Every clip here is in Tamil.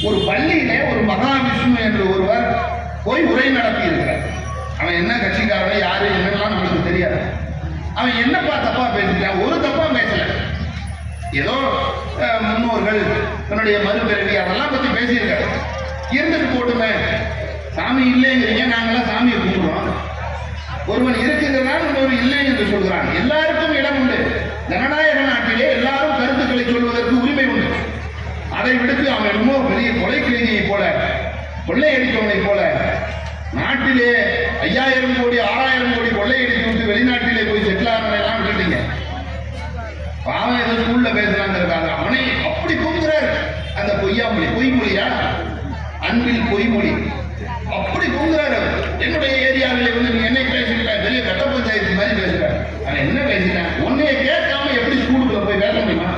ஒரு பள்ளியிலே ஒரு மகாவிஷ்ணு என்று ஒருவர் போய் உரை நடத்தி இருக்கிறார். அவன் என்ன கட்சிக்காரன் யாரு என்னெல்லாம் நம்மளுக்கு தெரியாது. அவன் என்னப்பா தப்பா பேசிட்டான்? ஒரு தப்பா பேசல. ஏதோ முன்னோர்கள் தன்னுடைய மறுபிறவி அதெல்லாம் பத்தி பேசியிருக்காரு. இருந்துட்டு போட்டுமே, சாமி இல்லைங்கிறீங்க, நாங்களாம் சாமியை கும்பிடுறோம். ஒருவன் இருக்குங்கிறான், இன்னொரு இல்லை என்று சொல்கிறான். எல்லாருக்கும் இடம் உண்டு. ஜனநாயக நாட்டிலே எல்லாரும் கருத்துக்களை சொல்வதற்கு உரிமை உண்டு. அதை விடுத்து அவன் என்னமோ பெரிய கொலைக்கிழமையை போல, கொள்ளையடித்தவனை போல நாட்டிலே 5000 கோடி 6000 கோடி கொள்ளையடித்து விட்டு வெளிநாட்டிலே போய் செட்டில் ஆனதெல்லாம் விட்டுட்டீங்க. அவன் ஏதோ ஸ்கூல்ல பேசுறாங்கிறதுக்காக அவனை அப்படி கூப்பிடுறாரு. அந்த பொய்யாமொழி, பொய்மொழியா, அன்பில் பொய்மொழி, அப்படி கூப்பிடுறாரு. என்னுடைய ஏரியாவில் வந்து நீ என்ன பேசிட்ட, பெரிய கட்ட பஞ்சாயத்து மாதிரி பேசுற. அவன் என்ன பேசிட்டான்? உன்னைய கேட்காம எப்படி ஸ்கூலுக்குள்ள போய் பேச முடியுமா?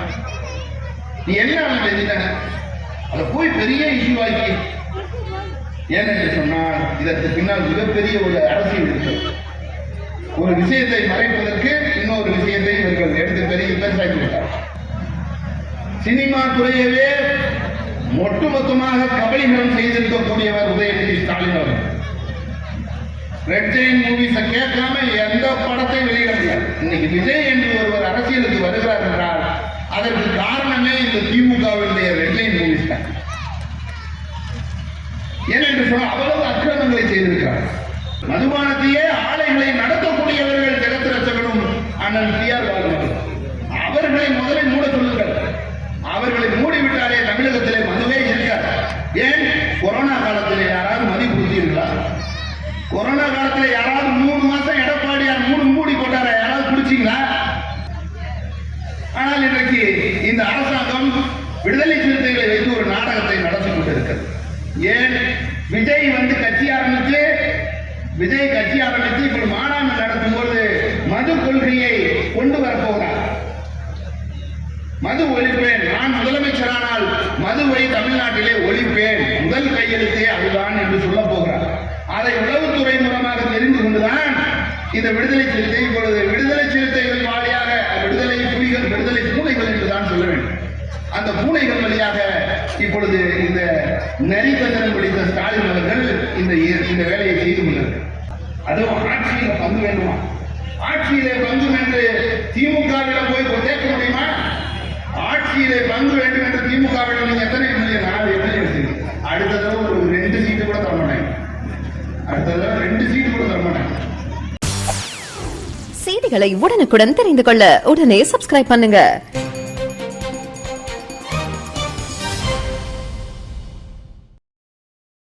நீ என்ன அவன் பேசிட்டாங்க? அதை போய் பெரிய இஷ்யூ ஆக்கி, ஏனென்று சொன்னால் இதற்கு பின்னால் மிகப்பெரிய ஒரு அரசியல் இருக்கிறது. ஒரு விஷயத்தை மறைப்பதற்கு இன்னொரு விஷயத்தை இவர்கள் எடுத்து பெரிய பேசாக்கிவிட்டார். சினிமா துறையவே ஒட்டுமொத்தமாக கபலீகரம் செய்திருக்கக்கூடியவர் உதயநிதி ஸ்டாலின் அவர்கள். ரெட் ஜெயின் மூவிஸை கேட்காம எந்த படத்தை வெளியிட முடியாது. இன்னைக்கு விஜய் என்று ஒருவர் அரசியலுக்கு வருகிறார் என்றால் அதற்கு காரணமே இந்த திமுகவினுடைய ரெட் ஜெயின் மூவிஸ் தான். ஏனென்று சொன்னால் அவ்வளவு அக்கிரமங்களை செய்திருக்கிறார். மதுபானத்தையே ஆலைகளை நடத்தக்கூடியவர்கள் ஜெகத் ரட்சகனும் அண்ணன் டி.ஆர். பாலு அவர்களை முதலில் மூட சொல்லுங்கள். அவர்களை மூடிவிட்டாலே தமிழகத்திலே மதுவே இருக்காது. ஏன்? கொரோனா காலத்தில் யாராவது மது குடித்தீர்களா? கொரோனா காலத்தில் யாராவது 3 மாசம் எடப்பாடியார் மூடி போட்டாரா? யாராவது குடிச்சீங்களா? ஆனால் இன்றைக்கு இந்த அரசாங்கம் விடுதலை சிறுத்தைகளை வைத்து ஒரு நாடகத்தை நடத்தி கொண்டிருக்கிறது. ஏன்? விஜய் வந்து கட்சி ஆரம்பித்து இப்படி மாநாடு நடத்தும் போது மது கொள்கையை கொண்டு வரப்போகிறார். மது ஒழிப்பேன், நான் முதலமைச்சரானால் மதுவை தமிழ்நாட்டிலே ஒழிப்பேன், முதல் கையெழுத்தே அதுதான் என்று சொல்ல போகிறார். அதை உளவுத்துறை மூலமாக தெரிந்து கொண்டுதான் இந்த விடுதலை சிறுத்தை, இப்பொழுது விடுதலை சிறுத்தைகள் வாரியாக விடுதலை புலிகள், விடுதலை பூனைகள் என்றுதான் சொல்ல வேண்டும். அந்த பூனைகள் வழியாக இப்பொழுது இந்த நரித்தந்திரம் பிடித்த ஸ்டாலின் அவர்கள் இந்த வேலையை செய்து கொண்டிருக்கிறார். அதுவும் ஆட்சியில பங்கு வேண்டுமா? ஆட்சியிலே பங்கு என்று திமுகவிடம் போய் கேட்க முடியுமா? ஆட்சியிலே பங்கு வேண்டும் என்று திமுகவிடம் நீங்க எத்தனை மில்லியன் 4 எம்எல்ஏ எடுத்தீங்க. அடுத்த தடவை ஒரு 2 சீட்டு கூட தர மாட்டாங்க. அடுத்த தடவை 2 சீட்டு கூட தர மாட்டாங்க. செய்திகளை உடனுக்குடன் தெரிந்து கொள்ள உடனே சப்ஸ்கிரைப் பண்ணுங்க.